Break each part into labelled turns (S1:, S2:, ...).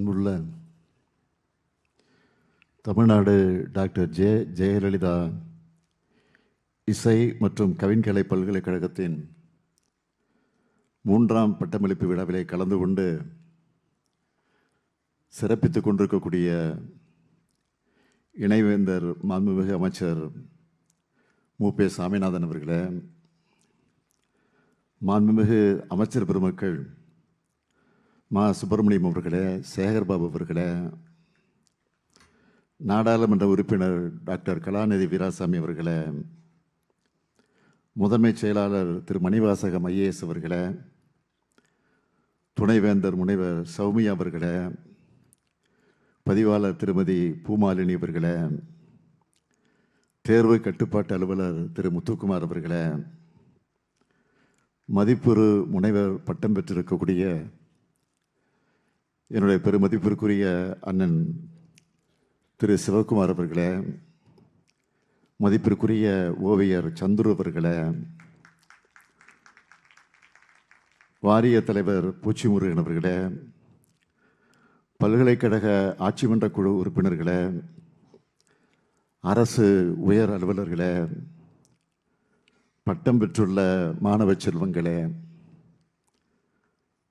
S1: அன்புள்ள தமிழ்நாடு டாக்டர் ஜெயலலிதா இசை மற்றும் கவின்கலை பல்கலைக்கழகத்தின் 3ஆம் பட்டமளிப்பு விழாவிலே கலந்து கொண்டு சிறப்பித்துக் கொண்டிருக்கக்கூடிய இணைவேந்தர் மாண்புமிகு அமைச்சர் மு.பே. சாமிநாதன் அவர்களே, மாண்புமிகு அமைச்சர் பெருமக்கள் மா. சுப்பிரமணியம் அவர்களே, சேகர்பாபு அவர்களே, நாடாளுமன்ற உறுப்பினர் டாக்டர் கலாநிதி வீராசாமி அவர்களே, முதன்மைச் செயலாளர் திரு மணிவாசகம் ஐஏஎஸ் அவர்களே, துணைவேந்தர் முனைவர் சௌமியா அவர்களே, பதிவாளர் திருமதி பூமாலினி அவர்களே, தேர்வு கட்டுப்பாட்டு அலுவலர் திரு முத்துக்குமார் அவர்களே, மதிப்புறு முனைவர் பட்டம் பெற்றிருக்கக்கூடிய என்னுடைய பெருமதிப்பிற்குரிய அண்ணன் திரு சிவகுமார் அவர்களே, மதிப்பிற்குரிய ஓவியர் சந்துரு அவர்களே, வாரிய தலைவர் பூச்சிமுருகன் அவர்களே, பல்கலைக்கழக ஆட்சிமன்ற குழு உறுப்பினர்களே, அரசு உயர் அலுவலர்களே, பட்டம் பெற்றுள்ள மாணவ செல்வங்களே,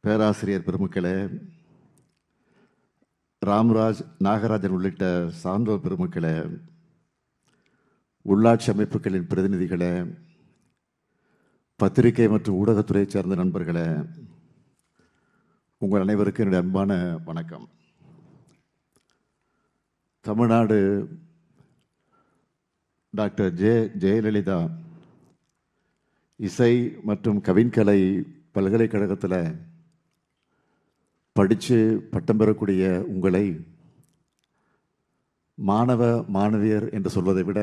S1: பேராசிரியர் பெருமக்களே, ராம்ராஜ் நாகராஜன் உள்ளிட்ட சான்றோர் பெருமக்களே, உள்ளாட்சி அமைப்புகளின் பிரதிநிதிகளே, பத்திரிகை மற்றும் ஊடகத்துறையை சேர்ந்த நண்பர்களே, உங்கள் அனைவருக்கும் என்னுடைய அன்பான வணக்கம். தமிழ்நாடு டாக்டர் ஜெயலலிதா இசை மற்றும் கவின்கலை பல்கலைக்கழகத்தில் படித்து பட்டம் பெறக்கூடிய உங்களை மாணவ மாணவியர் என்று சொல்வதை விட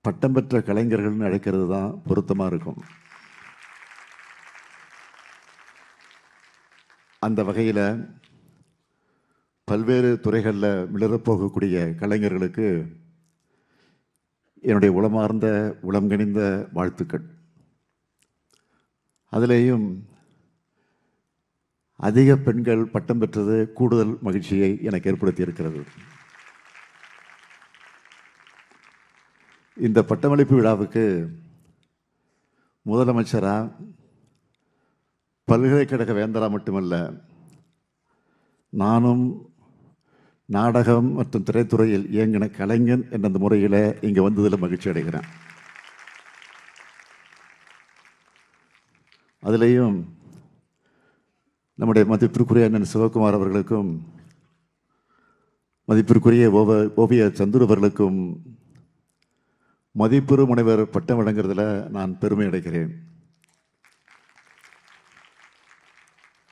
S1: பட்டம் பெற்ற கலைஞர்கள்னு அழைக்கிறது தான் பொருத்தமாக இருக்கும். அந்த வகையில் பல்வேறு துறைகளில் மிளறப்போகக்கூடிய கலைஞர்களுக்கு என்னுடைய உளமார்ந்த உளம்கனிந்த வாழ்த்துக்கள். அதிலேயும் அதிக பெண்கள் பட்டம் பெற்றது கூடுதல் மகிழ்ச்சியை எனக்கு ஏற்படுத்தி இருக்கிறது. இந்த பட்டமளிப்பு விழாவுக்கு முதலமைச்சராக, பல்கலைக்கழக வேந்தரா மட்டுமல்ல, நானும் நாடகம் மற்றும் திரைத்துறையில் இயங்கின கலைஞன் என்ற அந்த முறையில் இங்கே வந்ததில் மகிழ்ச்சி அடைகிறேன். அதிலேயும் நம்முடைய மதிப்பிற்குரிய அண்ணன் சிவகுமார் அவர்களுக்கும் மதிப்பிற்குரிய ஓவியர் சந்துரு அவர்களுக்கும் மதிப்புறு முனைவர் பட்டம் வழங்குறதுல நான் பெருமை அடைகிறேன்.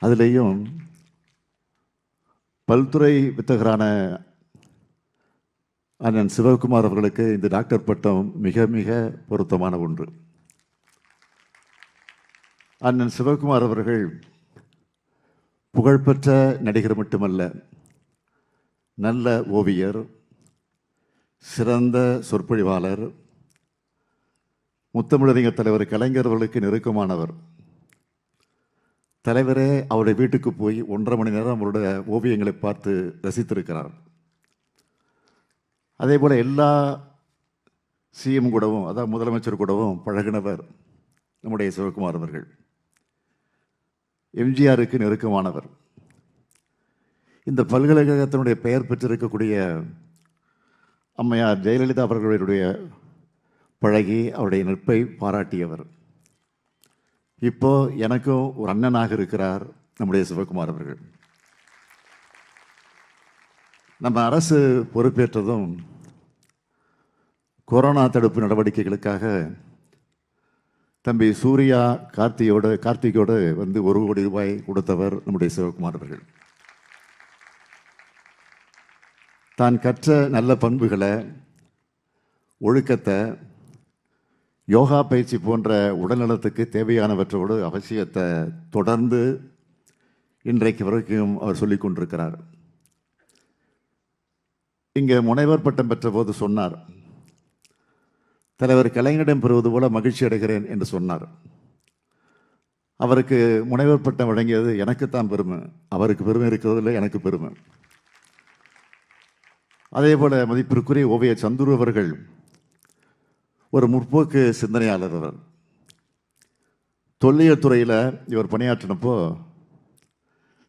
S1: அதிலேயும் பல்துறை வித்தகரான அண்ணன் சிவகுமார் அவர்களுக்கு இந்த டாக்டர் பட்டம் மிக மிக பொருத்தமான ஒன்று. அண்ணன் சிவகுமார் அவர்கள் புகழ்பெற்ற நடிகர் மட்டுமல்ல, நல்ல ஓவியர், சிறந்த சொற்பொழிவாளர், முத்தமிழறிஞர் தலைவர் கலைஞர் அவர்களுக்கு நெருக்கமானவர். தலைவரே அவருடைய வீட்டுக்கு போய் 1.5 மணி நேரம் அவருடைய ஓவியங்களை பார்த்து ரசித்திருக்கிறார். அதே போல் எல்லா சிஎம் கூடவும், அதாவது முதலமைச்சர் கூடவும் பழகினவர் நம்முடைய சிவகுமார் அவர்கள். எம்ஜிஆருக்கு நெருக்கமானவர். இந்த பல்கலைக்கழகத்தினுடைய பெயர் பெற்றிருக்கக்கூடிய அம்மையார் ஜெயலலிதா அவர்களுடைய பழகி அவருடைய நட்பை பாராட்டியவர். இப்போ எனக்கும் ஒரு அண்ணனாக இருக்கிறார் நம்முடைய சிவகுமார் அவர்கள். நம்ம அரசு பொறுப்பேற்றதும் கொரோனா தடுப்பு நடவடிக்கைகளுக்காக தம்பி சூர்யா கார்த்திகோடு வந்து 1 கோடி ரூபாய் கொடுத்தவர் நம்முடைய சிவகுமார் அவர்கள். தான் கற்ற நல்ல பண்புகளை, ஒழுக்கத்தை, யோகா பயிற்சி போன்ற உடல்நலத்துக்கு தேவையானவற்றோடு அவசியத்தை தொடர்ந்து இன்றைக்கு வரைக்கும் அவர் சொல்லிக் கொண்டிருக்கிறார். இங்கே முனைவர் பட்டம் பெற்ற போது சொன்னார், தலைவர் கலைஞரிடம் பெறுவது போல மகிழ்ச்சி அடைகிறேன் என்று சொன்னார். அவருக்கு முனைவர் பட்டம் வழங்கியது எனக்குத்தான் பெருமை. அவருக்கு பெருமை இருக்கிறதில்லை, எனக்கு பெருமை. அதே போல மதிப்பிற்குரிய ஓவியர் சந்துரு அவர்கள் ஒரு முற்போக்கு சிந்தனையாளர். அவர் தொல்லியல் துறையில் இவர் பணியாற்றினப்போ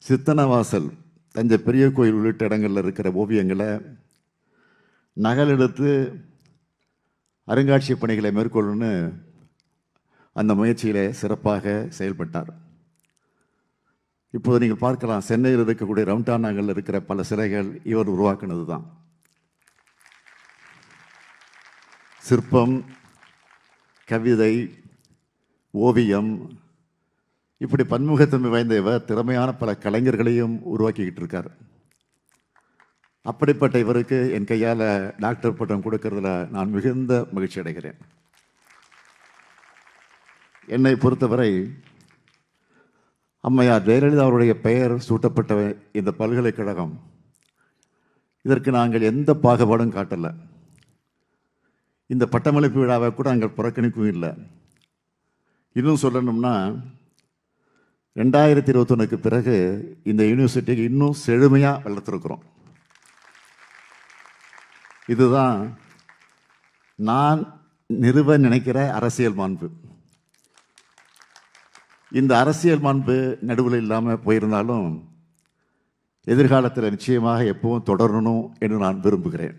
S1: சித்தனவாசல், தஞ்சை பெரிய கோயில் உள்ளிட்ட இடங்களில் இருக்கிற ஓவியங்களை நகலெடுத்து அருங்காட்சியக பணிகளை மேற்கொள்ளணும்னு அந்த முயற்சியில் சிறப்பாக செயல்பட்டார். இப்போது நீங்கள் பார்க்கலாம், சென்னையில் இருக்கக்கூடிய ரவுண்டான் நகரில் இருக்கிற பல சிலைகள் இவர் உருவாக்குனது தான். சிற்பம், கவிதை, ஓவியம், இப்படி பன்முகத்தன்மை வாய்ந்த இவர் திறமையான பல கலைஞர்களையும் உருவாக்கிக்கிட்டு இருக்கார். அப்படிப்பட்ட இவருக்கு என் கையால் டாக்டர் பட்டம் கொடுக்கறதுல நான் மிகுந்த மகிழ்ச்சி அடைகிறேன். என்னை பொறுத்தவரை அம்மையார் ஜெயலலிதா அவருடைய பெயர் சூட்டப்பட்ட இந்த பல்கலைக்கழகம், இதற்கு நாங்கள் எந்த பாகுபாடும் காட்டலை. இந்த பட்டமளிப்பு விழாவை கூட நாங்கள் புறக்கணிக்கவும் இல்லை. இன்னும் சொல்லணும்னா 2021க்கு பிறகு இந்த யூனிவர்சிட்டிக்கு இன்னும் செழுமையாக வளர்த்துருக்குறோம். இதுதான் நான் நிறுவ நினைக்கிற அரசியல் மாண்பு. இந்த அரசியல் மாண்பு நடுவில் இல்லாமல் போயிருந்தாலும் எதிர்காலத்தில் நிச்சயமாக எப்பவும் தொடரணும் என்று நான் விரும்புகிறேன்.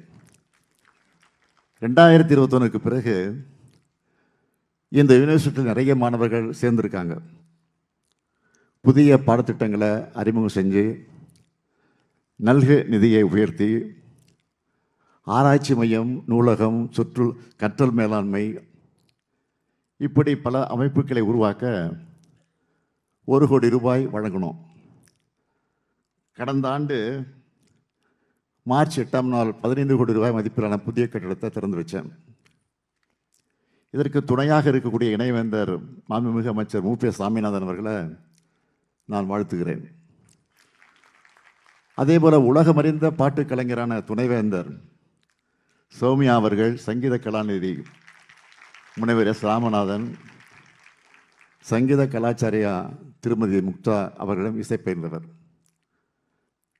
S1: 2021க்கு பிறகு இந்த யூனிவர்சிட்டியில் நிறைய மாணவர்கள் சேர்ந்திருக்காங்க. புதிய பாடத்திட்டங்களை அறிமுகம் செஞ்சு நல்கு நிதியை உயர்த்தி ஆராய்ச்சி மையம், நூலகம், கற்றல் மேலாண்மை, இப்படி பல அமைப்புகளை உருவாக்க 1 கோடி ரூபாய் வழங்கணும். கடந்த ஆண்டு மார்ச் 8ஆம் நாள் 15 கோடி ரூபாய் மதிப்பிலான புதிய கட்டிடத்தை திறந்து வச்சேன். இதற்கு துணையாக இருக்கக்கூடிய இணைவேந்தர் மாண்புமிகு அமைச்சர் மு. சாமிநாதன் அவர்களை நான் வாழ்த்துகிறேன். அதேபோல உலகமறிந்த பாட்டு கலைஞரான துணைவேந்தர் சௌமியா அவர்கள், சங்கீத கலாநிதி முனைவர் எஸ். ராமநாதன், சங்கீத கலாச்சாரியா திருமதி முக்தா அவர்களிடம் இசை பயின்றவர்.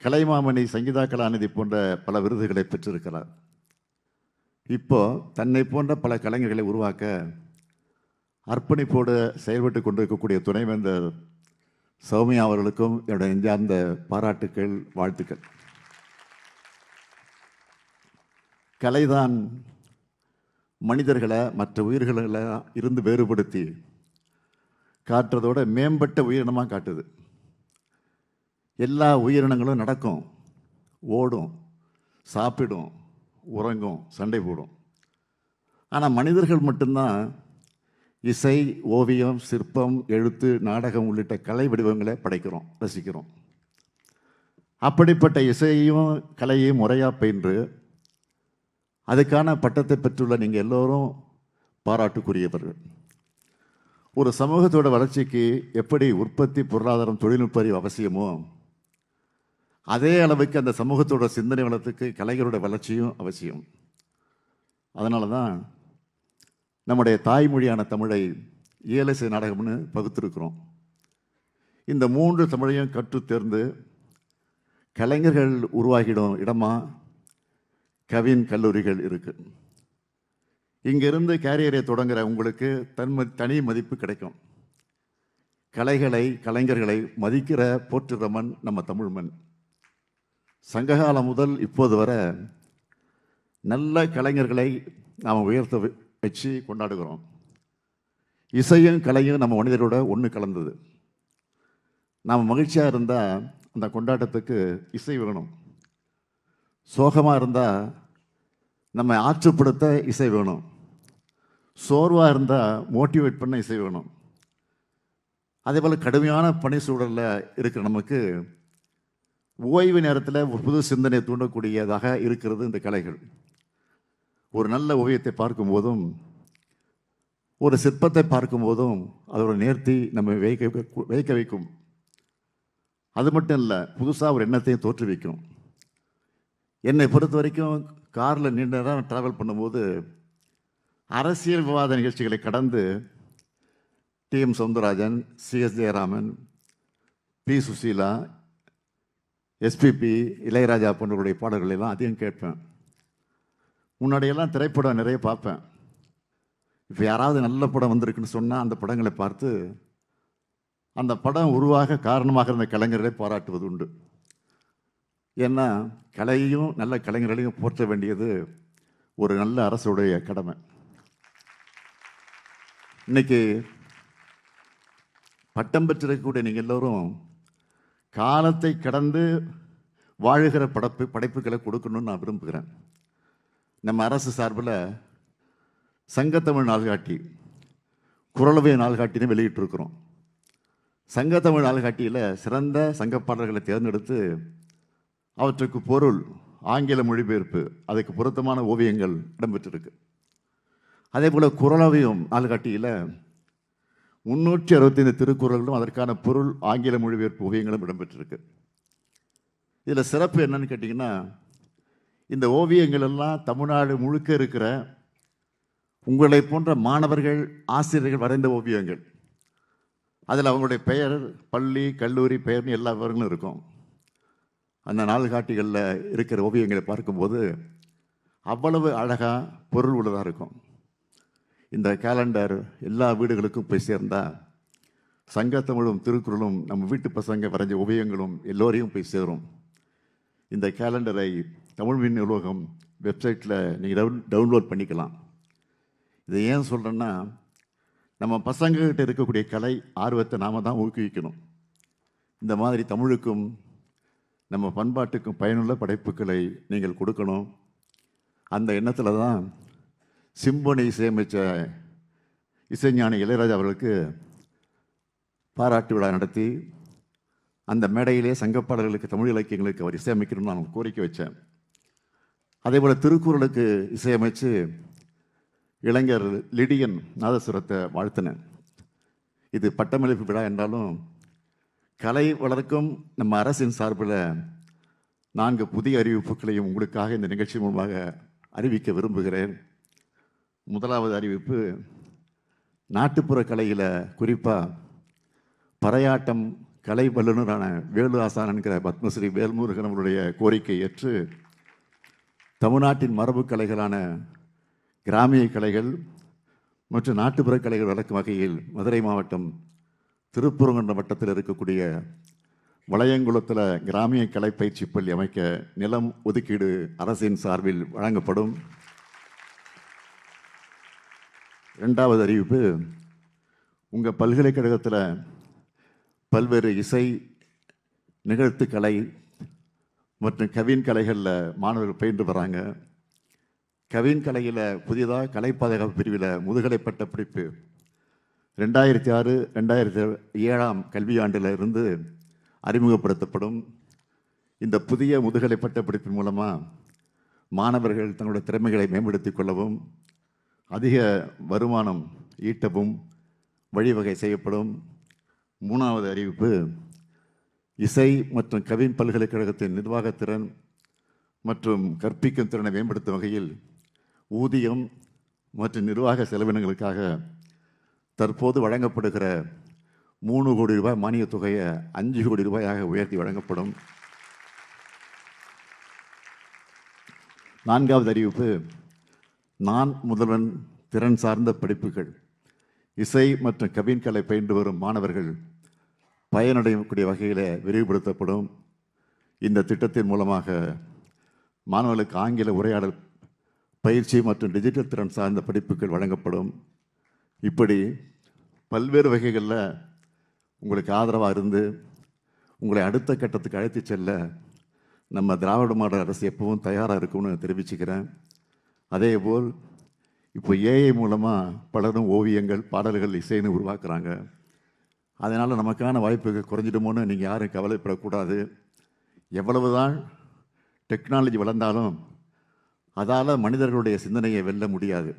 S1: கலைமாமணி, சங்கீதா கலாநிதி போன்ற பல விருதுகளை பெற்றிருக்கிறார். இப்போ தன்னை போன்ற பல கலைஞர்களை உருவாக்க அர்ப்பணிப்போடு செயல்பட்டு கொண்டிருக்கக்கூடிய துணைவேந்தர் சௌமியா அவர்களுக்கும் என்னுடைய நெஞ்சார்ந்த பாராட்டுக்கள், வாழ்த்துக்கள். கலைதான் மனிதர்களை மற்ற உயிர்களை இருந்து வேறுபடுத்தி காட்டுறதோட மேம்பட்ட உயிரினமாக காட்டுது. எல்லா உயிரினங்களும் நடக்கும், ஓடும், சாப்பிடும், உறங்கும், சண்டை போடும். ஆனால் மனிதர்கள் மட்டும்தான் இசை, ஓவியம், சிற்பம், எழுத்து, நாடகம் உள்ளிட்ட கலை வடிவங்களை படைக்கிறோம், ரசிக்கிறோம். அப்படிப்பட்ட இசையையும் கலையையும் முறையாக பயின்று அதுக்கான பட்டத்தை பெற்றுள்ள நீங்கள் எல்லோரும் பாராட்டுக்குரியவர்கள். ஒரு சமூகத்தோட வளர்ச்சிக்கு எப்படி உற்பத்தி, பொருளாதாரம், தொழில்நுட்ப அறிவு அவசியமோ அதே அளவுக்கு அந்த சமூகத்தோட சிந்தனை வளத்துக்கு கலைஞரோட வளர்ச்சியும் அவசியம். அதனால தான் நம்முடைய தாய்மொழியான தமிழை இயலிசை நாடகம்னு பகுத்திருக்கிறோம். இந்த 3 தமிழையும் கற்று தேர்ந்து கலைஞர்கள் உருவாகிடும் இடமா கவின் கல்லூரிகள் இருக்கு. இங்கிருந்து கேரியரை தொடங்குற உங்களுக்கு தனி மதிப்பு கிடைக்கும். கலைகளை, கலைஞர்களை மதிக்கிற போற்றுற மண் நம்ம தமிழ் மண். சங்ககாலம் முதல் இப்போது வர நல்ல கலைஞர்களை நாம் உயர்த்த வச்சு கொண்டாடுகிறோம். இசையும் கலையும் நம்ம மனிதரோட ஒன்று கலந்தது. நாம் மகிழ்ச்சியாக இருந்தால் அந்த கொண்டாட்டத்துக்கு இசை வேணும். சோகமாக இருந்தால் நம்ம ஆற்றுப்படுத்த இசை வேணும். சோர்வாக இருந்தால் மோட்டிவேட் பண்ண இசை வேணும். அதே போல் கடுமையான பணி சூழலில் இருக்கிற நமக்கு ஓய்வு நேரத்தில் ஒரு புது சிந்தனை தூண்டக்கூடியதாக இருக்கிறது இந்த கலைகள். ஒரு நல்ல ஓவியத்தை பார்க்கும்போதும், ஒரு சிற்பத்தை பார்க்கும்போதும் அதோட நேர்த்தி நம்ம வைக்க வைக்கும். அது மட்டும் இல்லை, புதுசாக ஒரு எண்ணத்தையும் தோற்றுவிக்கும். என்னை பொறுத்த வரைக்கும் காரில் நீண்ட நேரம் ட்ராவல் பண்ணும்போது அரசியல் விவாத நிகழ்ச்சிகளை கடந்து T M. Soundararajan, C S. Jayaraman, P. Susheela, SPB, Ilaiyaraaja போன்றவருடைய பாடல்கள் எல்லாம் அதிகம் கேட்பேன். முன்னாடியெல்லாம் திரைப்படம் நிறைய பார்ப்பேன். இப்போ யாராவது நல்ல படம் வந்திருக்குன்னு சொன்னால் அந்த படங்களை பார்த்து அந்த படம் உருவாக காரணமாக இருந்த கலைஞர்களை பாராட்டுவது உண்டு. ஏன்னா கலையையும் நல்ல கலைஞர்களையும் போற்ற வேண்டியது ஒரு நல்ல அரசுடைய கடமை. இன்னைக்கு பட்டம் பெற்றிருக்கக்கூடிய நீங்கள் எல்லோரும் காலத்தை கடந்து வாழுகிற படைப்புகளை கொடுக்கணும்னு நான் விரும்புகிறேன். நம்ம அரசு சார்பில் சங்கத்தமிழ் நாள்காட்டி, குரலவை நாள்காட்டின்னு வெளியிட்டிருக்கிறோம். சங்கத்தமிழ் நாள்காட்டியில் சிறந்த சங்கப்பாடல்களை தேர்ந்தெடுத்து அவற்றுக்கு பொருள், ஆங்கில மொழிபெயர்ப்பு, அதுக்கு பொருத்தமான ஓவியங்கள் இடம்பெற்றிருக்கு. அதே போல் குரலவையும் நாள்காட்டியில் 365 திருக்குறள்களும் அதற்கான பொருள், ஆங்கில மொழிபெயர்ப்பு ஓவியங்களும் இடம்பெற்றிருக்கு. இதில் சிறப்பு என்னன்னு கேட்டிங்கன்னா, இந்த ஓவியங்கள் எல்லாம் தமிழ்நாடு முழுக்க இருக்கிற உங்களை போன்ற மாணவர்கள், ஆசிரியர்கள் வரைந்த ஓவியங்கள். அதில் அவங்களுடைய பெயர், பள்ளி, கல்லூரி பெயர்னு எல்லா விவரங்களும் இருக்கும். அந்த நாள்காட்டிகளில் இருக்கிற ஓவியங்களை பார்க்கும்போது அவ்வளவு அழகாக பொருள் உள்ளதாக இருக்கும். இந்த கேலண்டர் எல்லா வீடுகளுக்கும் போய் சேர்ந்தால் சங்கத்தமிழும் திருக்குறளும் நம்ம வீட்டு பசங்க வரைஞ்ச ஓவியங்களும் எல்லோரையும் போய் சேரும். இந்த கேலண்டரை தமிழ்மின் நூலகம் வெப்சைட்டில் நீங்கள் டவுன்லோட் பண்ணிக்கலாம். இதை ஏன் சொல்கிறேன்னா, நம்ம பசங்கள்கிட்ட இருக்கக்கூடிய கலை ஆர்வத்தை நாம் தான் ஊக்குவிக்கணும். இந்த மாதிரி தமிழுக்கும் நம்ம பண்பாட்டுக்கும் பயனுள்ள படைப்புகளை நீங்கள் கொடுக்கணும். அந்த எண்ணத்தில் தான் சிம்பொனி இசையமைச்ச இசைஞானி இளையராஜா அவர்களுக்கு பாராட்டு விழா நடத்தி அந்த மேடையிலே சங்கப்பாடல்களுக்கு, தமிழ் இலக்கியங்களுக்கு அவர் இசையமைக்கணும்னு நான் கோரிக்கை வச்சேன். அதே போல் திருக்குறளுக்கு இசையமைச்சு இளைஞர் லிடியன் நாதசுரத்தை வாழ்த்தினேன். இது பட்டமளிப்பு விழா என்றாலும் கலை வளர்க்கும் நம்ம அரசின் சார்பில் 4 புதிய அறிவிப்புகளையும் உங்களுக்காக இந்த நிகழ்ச்சி மூலமாக அறிவிக்க விரும்புகிறேன். முதலாவது அறிவிப்பு, நாட்டுப்புற கலையில் குறிப்பாக பறையாட்டம் கலை வல்லுநரான வேலு ஆசான் என்கிற பத்மஸ்ரீ வேல்முருகன் அவருடைய கோரிக்கை ஏற்று தமிழ்நாட்டின் மரபு கலைகளான கிராமிய கலைகள் மற்றும் நாட்டுப்புற கலைகள் வளர்க்கும் வகையில் மதுரை மாவட்டம் திருப்பூரங்குன்றம் வட்டத்தில் இருக்கக்கூடிய வளையங்குளத்தில் கிராமிய கலை பயிற்சி பள்ளி அமைக்க நிலம் ஒதுக்கீடு அரசின் சார்பில் வழங்கப்படும். 2வது அறிவிப்பு, உங்கள் பல்கலைக்கழகத்தில் பல்வேறு இசை, நிகழ்த்து கலை மற்றும் கவின் கலைகளில் மாணவர்கள் பயின்று வராங்க. கவின் கலையில் புதிதாக கலை பாதுகாப்பு பிரிவில் முதுகலை பட்ட படிப்பு 2006-2007 கல்வியாண்டில் இருந்து அறிமுகப்படுத்தப்படும். இந்த புதிய முதுகலை பட்ட படிப்பின் மூலமாக மாணவர்கள் தங்களுடைய திறமைகளை மேம்படுத்திக் கொள்ளவும் அதிக வருமானம் ஈட்டவும் வழிவகை செய்யப்படும். 3வது அறிவிப்பு, இசை மற்றும் கவின் பல்கலைக்கழகத்தின் நிர்வாகத்திறன் மற்றும் கற்பிக்கும் திறனை மேம்படுத்தும் வகையில் ஊதியம் மற்றும் நிர்வாக செலவினங்களுக்காக தற்போது வழங்கப்படுகிற 3 கோடி ரூபாய் மானியத் தொகையை 5 கோடி ரூபாயாக உயர்த்தி வழங்கப்படும். 4வது அறிவிப்பு, நான் முதல்வன் திறன் சார்ந்த படிப்புகள் இசை மற்றும் கவின் கலை பயின்று வரும் மாணவர்கள் பயனடையக்கூடிய வகையில் விரிவுபடுத்தப்படும். இந்த திட்டத்தின் மூலமாக மாணவர்களுக்கு ஆங்கில உரையாடல் பயிற்சி மற்றும் டிஜிட்டல் திறன் சார்ந்த படிப்புகள் வழங்கப்படும். இப்படி பல்வேறு வகைகளில் உங்களுக்கு ஆதரவாக இருந்து உங்களை அடுத்த கட்டத்துக்கு அழைத்து செல்ல நம்ம திராவிட மாடல் அரசு எப்பவும் தயாராக இருக்கும்னு தெரிவிச்சுக்கிறேன். அதேபோல் இப்போ ஏஐ மூலமாக பலரும் ஓவியங்கள், பாடல்கள், இசைன்னு உருவாக்குறாங்க. அதனால் நமக்கான வாய்ப்புகள் குறைஞ்சிடுமோன்னு நீங்கள் யாரும் கவலைப்படக்கூடாது. எவ்வளவுதான் டெக்னாலஜி வளர்ந்தாலும் அதால் மனிதர்களுடைய சிந்தனையை வெல்ல முடியாது.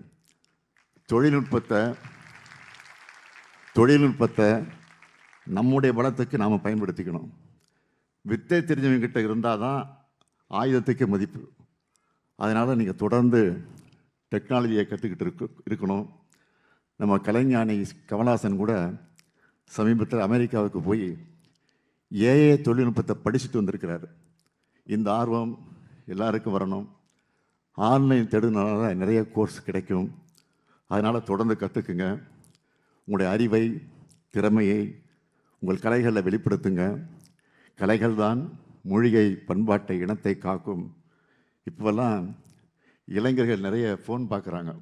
S1: தொழில்நுட்பத்தை நம்முடைய பலத்துக்கு நாம் பயன்படுத்திக்கணும். வித்தை தெரிஞ்சவங்கிட்ட இருந்தால் தான் ஆயுதத்துக்கு மதிப்பு. அதனால் நீங்கள் தொடர்ந்து டெக்னாலஜியை கற்றுக்கிட்டு இருக்கணும். நம்ம கலைஞானி கமலஹாசன் கூட சமீபத்தில் அமெரிக்காவுக்கு போய் ஏஏ தொழில்நுட்பத்தை படிச்சுட்டு வந்திருக்கிறார். இந்த ஆர்வம் எல்லாருக்கும் வரணும். ஆன்லைன் தேடுனால நிறைய கோர்ஸ் கிடைக்கும். அதனால் தொடர்ந்து கற்றுக்குங்க. உங்களுடைய அறிவை, திறமையை உங்கள் கலைகளில் வெளிப்படுத்துங்க. கலைகள் தான் மொழியை, பண்பாட்டை, இனத்தை காக்கும். இப்போல்லாம் இளைஞர்கள் நிறைய ஃபோன் பார்க்குறாங்க.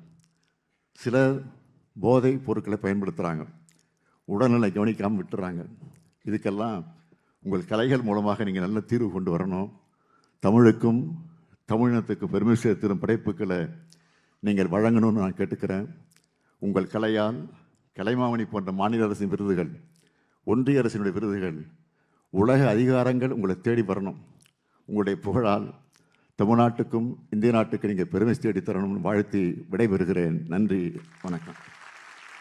S1: சிலர் போதை பொருட்களை பயன்படுத்துகிறாங்க. உடல்நிலை கவனிக்காமல் விட்டுறாங்க. இதுக்கெல்லாம் உங்கள் கலைகள் மூலமாக நீங்கள் நல்ல தீர்வு கொண்டு வரணும். தமிழுக்கும் தமிழினத்துக்கும் பெருமை சேர்த்திடும் படைப்புகளை நீங்கள் வழங்கணும்னு நான் கேட்டுக்கிறேன். உங்கள் கலையால் கலைமாமணி போன்ற மாநில அரசின் விருதுகள், ஒன்றிய அரசினுடைய விருதுகள், உலக அதிகாரங்கள் உங்களை தேடி வரணும். உங்களுடைய புகழால் தமிழ்நாட்டுக்கும் இந்திய நாட்டுக்கு நீங்கள் பெருமை தேடி தரணும்னு வாழ்த்தி விடைபெறுகிறேன். நன்றி, வணக்கம்.